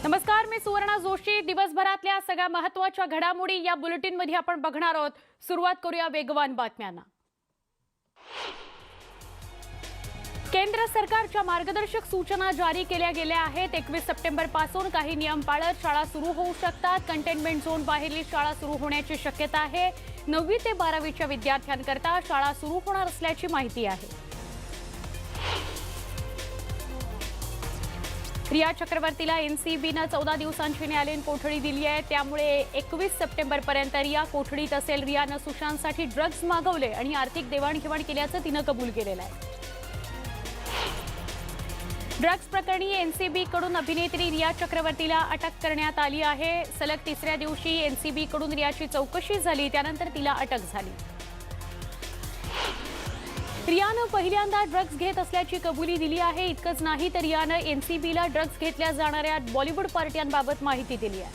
नमस्कार, मी सुवर्णा जोशी। दिवसभरातल्या सगळ्या महत्त्वाच्या घडामोडी या बुलेटिनमध्ये आपण बघणार आहोत। सुरुवात करूया वेगवान बातम्यांना। केंद्र सरकारच्या मार्गदर्शक सूचना जारी केल्या गेल्या आहेत। 21 सप्टेंबर पासून काही नियम पाळत शाळा सुरू होऊ शकतात। कंटेनमेंट झोन बाहेरील शाळा सुरू होण्याची शक्यता आहे। 9वी ते 12वीच्या विद्यार्थ्यांकरता शाळा सुरू होणार असल्याची माहिती आहे। रिया चक्रवर्तीला एनसीबीने 14 दिवसांची न्यायालयीन कोठडी दिली आहे। त्यामुळे 21 सप्टेंबर पर्यंत रिया कोठडीत असेल। रियाने सुशांतसाठी ड्रग्ज मागवले आणि आर्थिक देवाणघेवाण केल्याचं तिने कबूल केलेलं आहे। ड्रग्ज प्रकरणी एनसीबीकडून अभिनेत्री रिया चक्रवर्तीला अटक करण्यात आली आहे। सलग तिसऱ्या दिवशी एनसीबीकडून रियाची चौकशी झाली, त्यानंतर तिला अटक झाली। रियाने पहिल्यांदा ड्रग्ज घेत असल्याची कबुली दिली आहे। इतकंच नाही तर रियाने एनसीबीला ड्रग्ज घेतल्या जाणाऱ्या बॉलिवूड पार्ट्यांबाबत माहिती दिली आहे।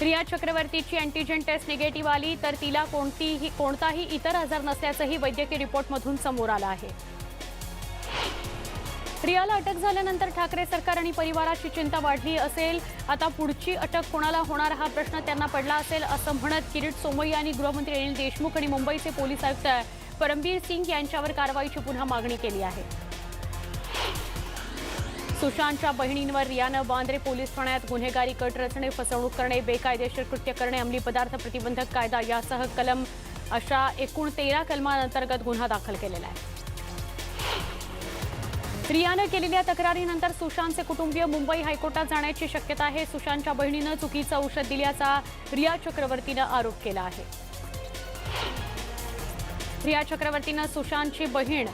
रिया चक्रवर्तीची अँटीजेन टेस्ट निगेटिव्ह आली तर तिला कोणताही इतर आजार नसल्याचंही वैद्यकीय रिपोर्टमधून समोर आलं आहे। रियाला अटक झाल्यानंतर ठाकरे सरकार आणि परिवाराची चिंता वाढली असेल। आता पुढची अटक कोणाला होणार हा प्रश्न त्यांना पडला असेल, असं म्हणत किरीट सोमय्या यांनी गृहमंत्री अनिल देशमुख आणि मुंबईचे पोलीस आयुक्त परमबीर सिंग यांच्यावर कारवाईची पुन्हा मागणी केली आहे। सुशांतच्या बहिणींवर रियाने वांद्रे पोलीस ठाण्यात गुन्हेगारी कट रचणे, फसवणूक करणे, बेकायदेशीर कृत्य करणे, अंमली पदार्थ प्रतिबंधक कायदा यासह अशा एकूण 13 कलमांअंतर्गत गुन्हा दाखल केलेला आहे। रियाने केलेल्या तक्रारीनंतर सुशांतचे कुटुंबीय मुंबई हायकोर्टात जाण्याची शक्यता आहे। सुशांतच्या बहिणीने चुकीचं औषध दिल्याचा रिया चक्रवर्तीने आरोप केला आहे। रिया चक्रवर्तीने सुशांतची बहीण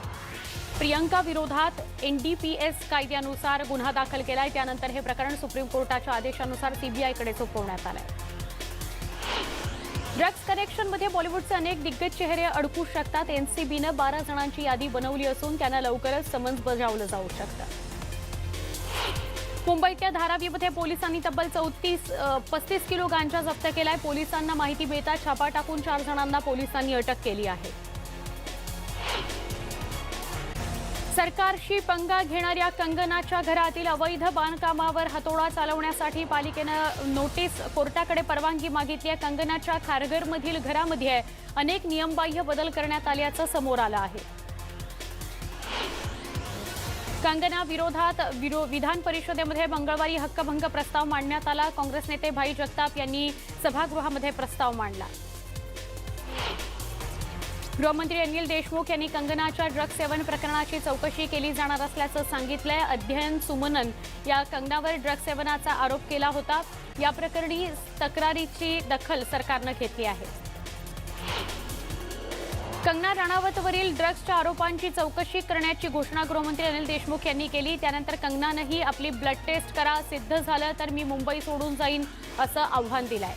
प्रियंका विरोधात एनडीपीएस कायद्यानुसार गुन्हा दाखल केलाय। त्यानंतर हे प्रकरण सुप्रीम कोर्टाच्या आदेशानुसार सीबीआयकडे सोपवण्यात आलंय। ड्रग्ज कनेक्शनमध्ये बॉलिवूडचे अनेक दिग्गज चेहरे अडकू शकतात। एनसीबीने 12 जणांची यादी बनवली असून त्यांना लवकरच समन्स बजावलं जाऊ शकतं। मुंबईतल्या धारावीमध्ये पोलिसांनी तब्बल 35 किलो गांजा जप्त केलाय। पोलिसांना माहिती मिळताच छापा टाकून 4 जणांना पोलिसांनी अटक केली आहे। सरकारशी पंगा घेणाऱ्या कंगनाच्या घरातील अवैध बांधकामावर हातोडा चालवण्यासाठी पालिकेनं नोटीस कोर्टाकडे परवानगी मागितली आहे। कंगनाच्या खारघरमधील घरामध्ये अनेक नियमबाह्य बदल करण्यात आल्याचं समोर आलं आहे। कंगना विरोधात विधान परिषदेमध्ये मंगळवारी हक्कभंग प्रस्ताव मांडण्यात आला। काँग्रेस नेते भाई जगताप यांनी सभागृहामध्ये प्रस्ताव मांडला। गृहमंत्री अनिल देशमुख यांनी कंगनाच्या ड्रग्ज सेवन प्रकरणाची चौकशी केली जाणार असल्याचं सांगितलंय। अध्ययन सुमनन या कंगनावर ड्रग्ज सेवनाचा आरोप केला होता। या प्रकरणी तक्रारीची दखल सरकारनं घेतली आहे। कंगना राणावतवरील ड्रग्जच्या आरोपांची चौकशी करण्याची घोषणा गृहमंत्री अनिल देशमुख यांनी केली। त्यानंतर कंगनानंही आपली ब्लड टेस्ट करा, सिद्ध झालं तर मी मुंबई सोडून जाईन असं आव्हान दिलंय।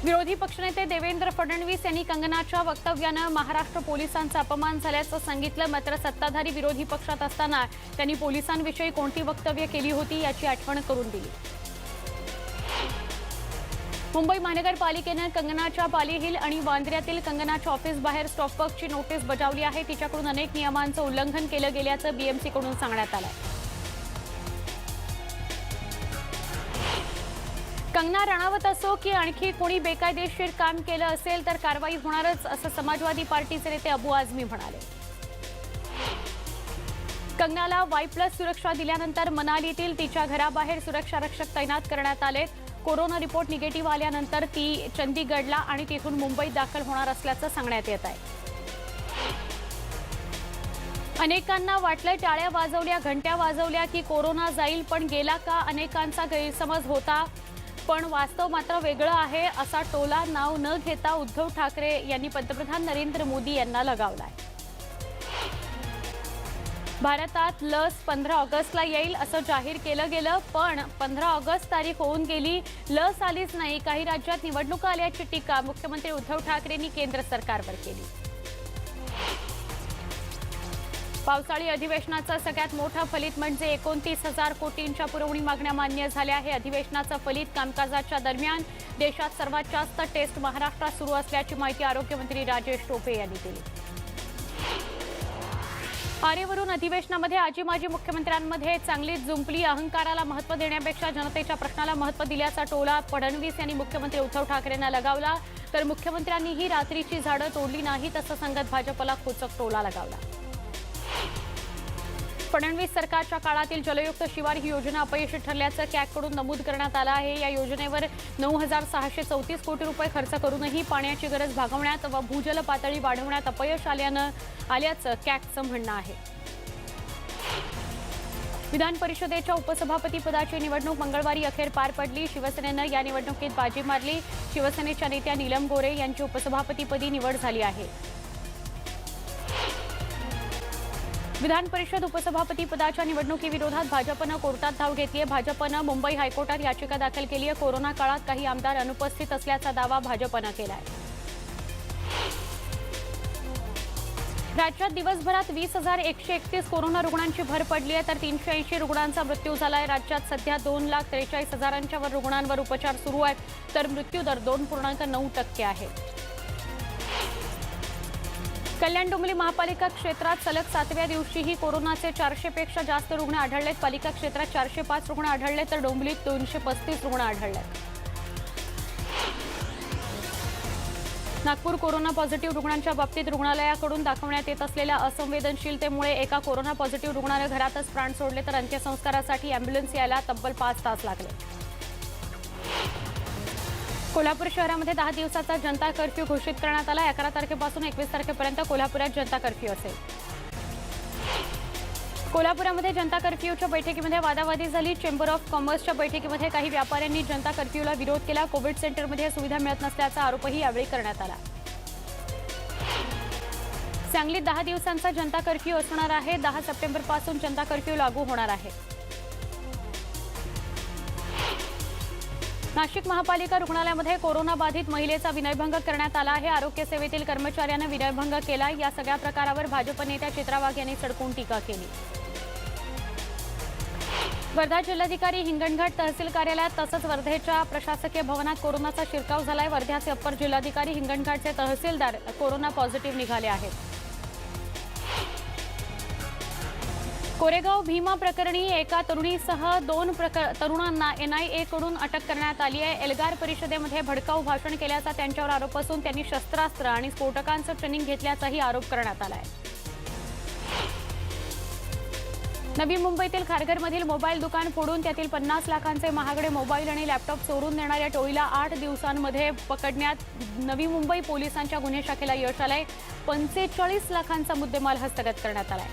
विरोधी पक्षनेते देवेंद्र फडणवीस यांनी कंगनाच्या वक्तव्यानं महाराष्ट्र पोलिसांचा अपमान झाल्याचं सांगितलं। मात्र सत्ताधारी विरोधी पक्षात असताना त्यांनी पोलिसांविषयी कोणती वक्तव्य केली होती याची आठवण करून दिली। मुंबई महानगरपालिकेनं कंगनाच्या पाली हिल आणि वांद्र्यातील कंगनाच्या ऑफिस बाहेर स्टॉपवर्कची नोटीस बजावली आहे। तिच्याकडून अनेक नियमांचं उल्लंघन केलं गेल्याचं बीएमसीकडून सांगण्यात आलंय। कंगना राणावत असो की आणखी कोणी बेकायदेशीर काम केलं असेल तर कारवाई होणारच असं समाजवादी पार्टीचे नेते अबू आझमी म्हणाले। कंगनाला Y+ सुरक्षा दिल्यानंतर मनालीतील तिच्या घराबाहेर सुरक्षा रक्षक तैनात करण्यात आलेत। कोरोना रिपोर्ट निगेटिव्ह आल्यानंतर ती चंदीगडला आणि तिथून मुंबईत दाखल होणार असल्याचं सांगण्यात येत आहे। अनेकांना वाटलं टाळ्या वाजवल्या, घंट्या वाजवल्या की कोरोना जाईल, पण गेला का अनेकांचा गैरसमज होता। पण वास्तव मात्र वेगळं आहे असा टोला नाव न घेता उद्धव ठाकरे यांनी पंतप्रधान नरेंद्र मोदी यांना लगावलाय। भारतात लस 15 ऑगस्टला येईल असं जाहीर केलं गेलं, पण 15 ऑगस्ट तारीख होऊन गेली, लस आलीच नाही। काही राज्यात निवडणुका आल्याची टीका मुख्यमंत्री उद्धव ठाकरेंनी केंद्र सरकारवर केली। पावसाळी अधिवेशनाचं सगळ्यात मोठं फलित म्हणजे 29,000 कोटींच्या पुरवणी मागण्या मान्य झाल्या आहे। अधिवेशनाचं फलित कामकाजाच्या दरम्यान देशात सर्वात जास्त टेस्ट महाराष्ट्रात सुरू असल्याची माहिती आरोग्यमंत्री राजेश टोपे यांनी दिली। आरेवरून अधिवेशनामध्ये आजी माजी मुख्यमंत्र्यांमध्ये चांगलीच जुंपली. अहंकाराला महत्त्व देण्यापेक्षा जनतेच्या प्रश्नाला महत्त्व दिल्याचा टोला फडणवीस यांनी मुख्यमंत्री उद्धव ठाकरेंना लगावला. तर मुख्यमंत्र्यांनीही रात्रीची झाडं तोडली नाहीत असं सांगत भाजपला खोचक टोला लगावला. फडणवीस सरकारच्या काळातील जलयुक्त शिवार ही योजना अपयशी ठरल्याचं कॅगकडून नमूद करण्यात आलं आहे. या योजनेवर 9,634 कोटी रुपये खर्च करूनही पाण्याची गरज भागवण्यात व भूजल पातळी वाढवण्यात अपयश आल्याचं कॅगचं म्हणणं आहे. विधान परिषदेच्या उपसभापती पदाची निवडणूक मंगळवारी अखेर पार पडली. शिवसेनेनं या निवडणुकीत बाजी मारली. शिवसेनेच्या नेत्या नीलम गोरे यांची उपसभापतीपदी निवड झाली आहे. विधान परिषद उपसभापती पदाच्या निवडणुकीविरोधात भाजपनं कोर्टात धाव घेतली आहे. भाजपनं मुंबई हायकोर्टात याचिका दाखल केली आहे. कोरोना काळात काही आमदार अनुपस्थित असल्याचा दावा भाजपनं केला आहे. राज्यात दिवसभरात 20,131 कोरोना रुग्णांची भर पडली आहे तर 380 रुग्णांचा मृत्यू झाला आहे. राज्यात सध्या 2,43,000च्या वर रुग्णांवर उपचार सुरू आहेत तर मृत्यूदर 2.9% आहे. कल्याण डोंबिवली महापालिका क्षेत्रात सलग 7व्या दिवशीही कोरोनाचे 400 पेक्षा जास्त रुग्ण आढळलेत. पालिका क्षेत्रात 405 रुग्ण आढळले तर डोंबिवलीत 235 रुग्ण आढळलेत. नागपूर कोरोना पॉझिटिव्ह रुग्णांच्या बाबतीत रुग्णालयाकडून दाखवण्यात येत असलेल्या असंवेदनशीलतेमुळे एका कोरोना पॉझिटिव्ह रुग्णानं घरातच प्राण सोडले तर अंत्यसंस्कारासाठी अँब्युलन्स यायला तब्बल 5 तास लागले. कोल्हापूर शहरामध्ये 10 दिवसाचा जनता कर्फ्यू घोषित करण्यात आला. 11 तारखेपासून 21 तारखेपर्यंत कोल्हापुरात जनता कर्फ्यू असेल. कोल्हापुरामध्ये जनता कर्फ्यूच्या बैठकीमध्ये वादावादी झाली. चेंबर ऑफ कॉमर्सच्या बैठकीमध्ये काही व्यापाऱ्यांनी जनता कर्फ्यूला विरोध केला. कोविड सेंटरमध्ये सुविधा मिळत नसल्याचा आरोपही यावेळी करण्यात आला. सांगलीत 10 दिवसांचा जनता कर्फ्यू असणार आहे. 10 सप्टेंबरपासून जनता कर्फ्यू लागू होणार आहे. नाशिक महापालिका रुग्णालयामध्ये कोरोना बाधित महिलेचा विनयभंग करण्यात आला आहे. आरोग्य सेवेतील कर्मचाऱ्यानं विनयभंग केला. या सगळ्या प्रकारावर भाजप नेत्या चित्रा वाघ यांनी सडकून टीका केली. वर्धा जिल्हाधिकारी हिंगणघाट तहसील कार्यालयात तसंच वर्धेच्या प्रशासकीय भवनात कोरोनाचा शिरकाव झालाय. वर्ध्याचे अप्पर जिल्हाधिकारी हिंगणघाटचे तहसीलदार कोरोना पॉझिटिव्ह निघाले आहेत. कोरेगाव भीमा प्रकरणी एका तरुणीसह 2 तरुणांना NIA कडून अटक करण्यात आली आहे. एल्गार परिषदेमध्ये भडकाऊ भाषण केल्याचा त्यांच्यावर आरोप असून त्यांनी शस्त्रास्त्र आणि स्फोटकांचं ट्रेनिंग घेतल्याचाही आरोप करण्यात आला आहे. नवी मुंबईतील खारघरमधील मोबाईल दुकान फोडून त्यातील 50 लाखांचे महागडे मोबाईल आणि लॅपटॉप चोरून नेणाऱ्या टोळीला 8 दिवसांमध्ये पकडण्यात नवी मुंबई पोलिसांच्या गुन्हे शाखेला यश आलंय. 45 लाखांचा मुद्देमाल हस्तगत करण्यात आलाय.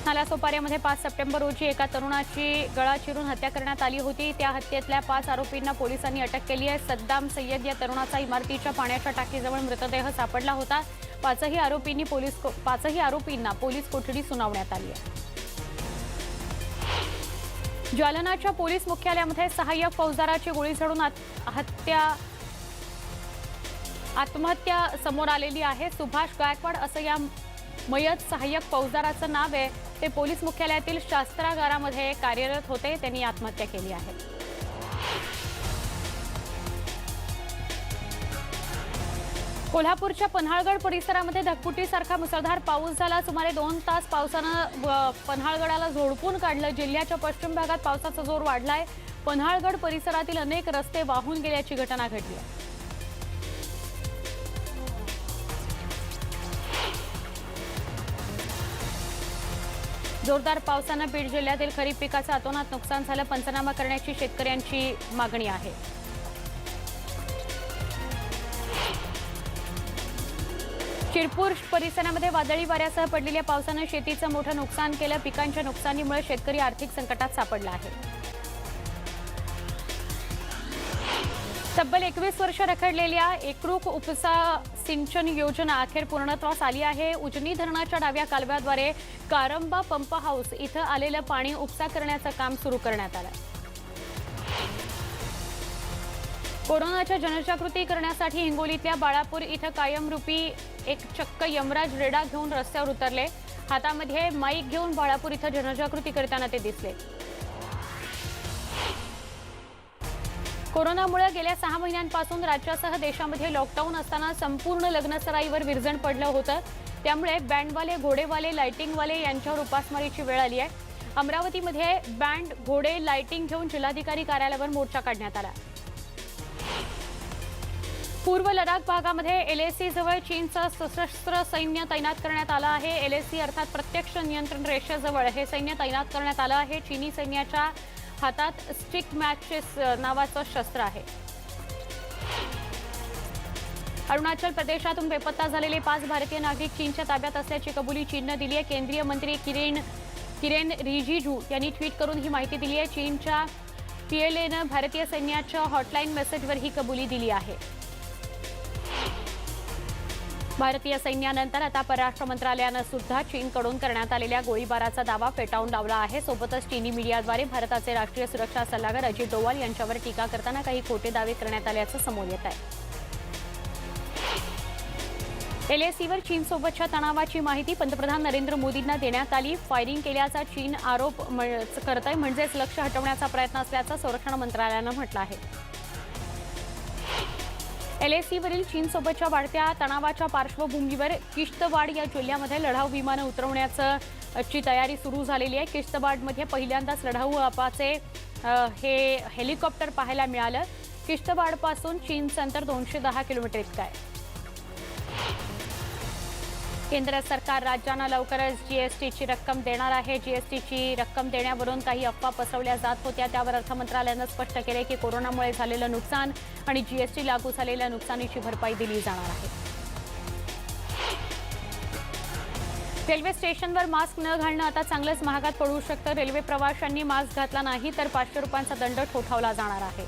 नालासोपाऱ्यामध्ये 5 सप्टेंबर रोजी एका तरुणाची गळा चिरून हत्या करण्यात आली होती. त्या हत्येतल्या 5 आरोपींना पोलिसांनी अटक केली आहे. सद्दाम सय्यद या तरुणाचा इमारतीच्या पाण्याच्या टाकीजवळ मृतदेह सापडला होता. 5ही आरोपींना पोलीस कोठडी सुनावण्यात आली आहे. जालनाच्या पोलीस मुख्यालयामध्ये सहाय्यक फौजदाराची गोळी झाडून आत्महत्या समोर आलेली आहे. सुभाष गायकवाड असं या मयत सहाय्यक फौजदाराचं नाव आहे. ते पोलीस मुख्यालयातील शास्त्रागारामध्ये कार्यरत होते. त्यांनी आत्महत्या केली आहे. कोल्हापूरच्या पन्हाळगड परिसरामध्ये ढगफुटीसारखा मुसळधार पाऊस झाला. सुमारे 2 तास पावसानं पन्हाळगडाला झोडपून काढलं. जिल्ह्याच्या पश्चिम भागात पावसाचा जोर वाढलाय. पन्हाळगड परिसरातील अनेक रस्ते वाहून गेल्याची घटना घडली आहे. जोरदार पावसानं बीड जिल्ह्यातील खरीप पिकाचं अतोनात नुकसान झालं. पंचनामा करण्याची शेतकऱ्यांची मागणी आहे. शिरपूर परिसरामध्ये वादळी वाऱ्यासह पडलेल्या पावसानं शेतीचं मोठं नुकसान केलं. पिकांच्या नुकसानीमुळे शेतकरी आर्थिक संकटात सापडला आहे. तब्बल 21 वर्ष रखडलेल्या एकरूप उपसा सिंचन योजना अखेर पूर्णत्वास आली आहे. उजनी धरणाच्या डाव्या कालव्याद्वारे कारंबा पंप हाऊस इथं आलेलं पाणी उपसा करण्याचं काम सुरू करण्यात आलं. कोरोनाच्या जनजागृती करण्यासाठी हिंगोलीतल्या बाळापूर इथं कायमरूपी एक चक्क यमराज रेडा घेऊन रस्त्यावर उतरले. हातामध्ये माईक घेऊन बाळापूर इथं जनजागृती करताना ते दिसले. कोरोनामुळे गेल्या 6 महिन्यांपासून राज्यासह देशामध्ये लॉकडाऊन असताना संपूर्ण लग्नसराईवर विरजण पडलं होतं. त्यामुळे बँडवाले, घोडेवाले, लाइटिंगवाले यांच्यावर उपासमारीची वेळ आली आहे. अमरावतीमध्ये बँड, घोडे, लाइटिंग घेऊन जिल्हाधिकारी कार्यालयावर मोर्चा काढण्यात आला. पूर्व लडाख भागामध्ये एलएसी जवळ चीनचं सशस्त्र सैन्य तैनात करण्यात आलं आहे. एलएसी अर्थात प्रत्यक्ष नियंत्रण रेषेजवळ हे सैन्य तैनात करण्यात आलं आहे. चीनी सैन्याच्या हातात स्टिक मॅचेस नावाचं शस्त्र आहे. अरुणाचल प्रदेशातून बेपत्ता झालेले 5 भारतीय नागरिक चीनच्या ताब्यात असल्याची कबुली चीननं दिली आहे. केंद्रीय मंत्री किरेन रिजिजू यांनी ट्विट करून ही माहिती दिली आहे. चीनच्या पीएलएनं भारतीय सैन्याच्या हॉटलाईन मेसेजवर ही कबुली दिली आहे. भारतीय सैन्यानंतर आता परराष्ट्र मंत्रालयानं सुद्धा चीनकडून करण्यात आलेल्या गोळीबाराचा दावा फेटाळून लावला आहे. सोबतच चीनी मीडियाद्वारे भारताचे राष्ट्रीय सुरक्षा सल्लागार अजित डोवाल यांच्यावर टीका करताना काही खोटे दावे करण्यात आल्याचं समोर येत आहे. एलएसीवर चीनसोबतच्या तणावाची माहिती पंतप्रधान नरेंद्र मोदींना देण्यात आली. फायरिंग केल्याचा चीन आरोप करत आहे, म्हणजेच लक्ष हटवण्याचा प्रयत्न असल्याचं संरक्षण मंत्रालयानं म्हटलं आहे. एलएसीवरील चीनसोबतच्या वाढत्या तणावाच्या पार्श्वभूमीवर किश्तवाड या जिल्ह्यामध्ये लढाऊ विमानं उतरवण्याची तयारी सुरू झालेली आहे. किश्तवाडमध्ये पहिल्यांदाच लढाऊ अपाचे हे हेलिकॉप्टर पाहायला मिळालं. किश्तवाडपासून चीनचं अंतर 210 किलोमीटर इतकं आहे. केंद्र सरकार राज्यांना लवकरच जीएसटीची रक्कम देणार आहे. जीएसटीची रक्कम देण्यावरून काही अफवा पसरवल्या जात होत्या. त्यावर अर्थ मंत्रालयानं स्पष्ट केले की कोरोनामुळे झालेलं नुकसान आणि जीएसटी लागू झालेल्या नुकसानीची भरपाई दिली जाणार आहे. रेल्वे स्टेशनवर मास्क न घालणं आता चांगलंच महागात पडू शकतं. रेल्वे प्रवाशांनी मास्क घातला नाही तर 500 रुपयांचा दंड ठोठावला जाणार आहे.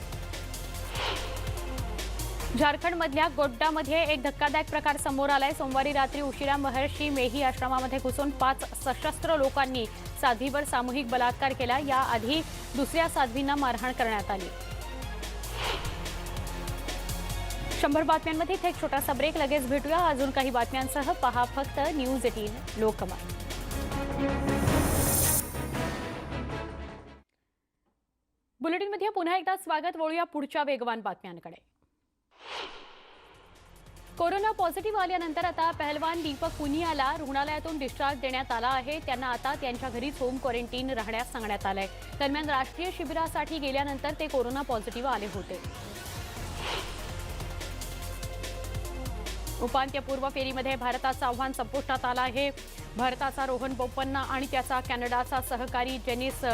झारखंडमधल्या गोड्डामध्ये एक धक्कादायक प्रकार समोर आलाय. सोमवारी रात्री उशिरा महर्षी मेही आश्रमामध्ये घुसून 5 सशस्त्र लोकांनी साध्वीवर सामूहिक बलात्कार केला. याआधी दुसऱ्या साध्वींना मारहाण करण्यात आली. 100 बातम्यांमध्ये इथे एक छोटासा ब्रेक. लगेच भेटूया अजून काही बातम्यांसह. पहा फक्त न्यूज 18 लोकमत. बुलेटिनमध्ये पुन्हा एकदा स्वागत. वळूया पुढच्या वेगवान बातम्यांकडे. कोरोना पॉझिटिव्ह आल्यानंतर आता पहलवान दीपक पुनियाला रुग्णालयातून डिस्चार्ज देण्यात आला आहे. त्यांना आता त्यांच्या घरीच होम क्वारंटाईन राहण्यास सांगण्यात आलंय. दरम्यान राष्ट्रीय शिबिरासाठी गेल्यानंतर ते कोरोना पॉझिटिव्ह आले होते. उपांत्यपूर्व फेरीमध्ये भारताचं आव्हान संपुष्टात आलं आहे. भारताचा रोहन बोपन्ना आणि त्याचा कॅनडाचा सहकारी जेनिस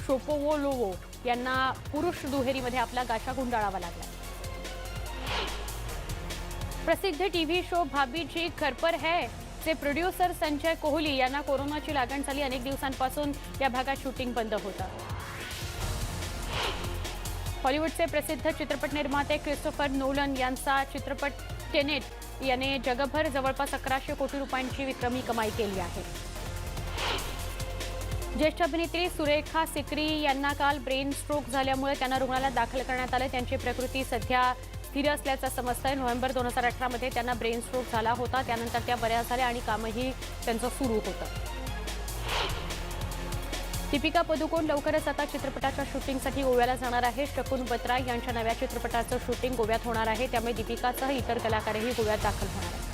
शोपोवलोवो यांना पुरुष दुहेरीमध्ये आपला गाशा गुंडाळावा लागला. प्रसिद्ध टीव्ही शो भाभी जी घर पर है चे प्रोड्युसर संजय कोहली यांना कोरोनाची लागण झाली. अनेक दिवसांपासून या भागात शूटिंग बंद होतं. हॉलिवूडचे प्रसिद्ध चित्रपट निर्माते क्रिस्टोफर नोलन यांचा चित्रपट टेनेट याने जगभर जवळपास 1100 कोटी रुपयांची विक्रमी कमाई केली आहे. ज्येष्ठ अभिनेत्री सुरेखा सिकरी यांना काल ब्रेन स्ट्रोक झाल्यामुळे त्यांना रुग्णालयात दाखल करण्यात आले. त्यांची प्रकृती सध्या स्थिर असल्याचं समजतंय. नोव्हेंबर 2018 मध्ये त्यांना ब्रेन स्ट्रोक झाला होता. त्यानंतर त्या बऱ्या झाल्या आणि कामही त्यांचं सुरू होतं. दीपिका पदुकोण लवकरच आता चित्रपटाच्या शूटिंगसाठी गोव्याला जाणार आहे. शकून बत्रा यांच्या नव्या चित्रपटाचं शूटिंग गोव्यात होणार आहे. त्यामुळे दीपिकासह इतर कलाकारही गोव्यात दाखल होणार आहेत.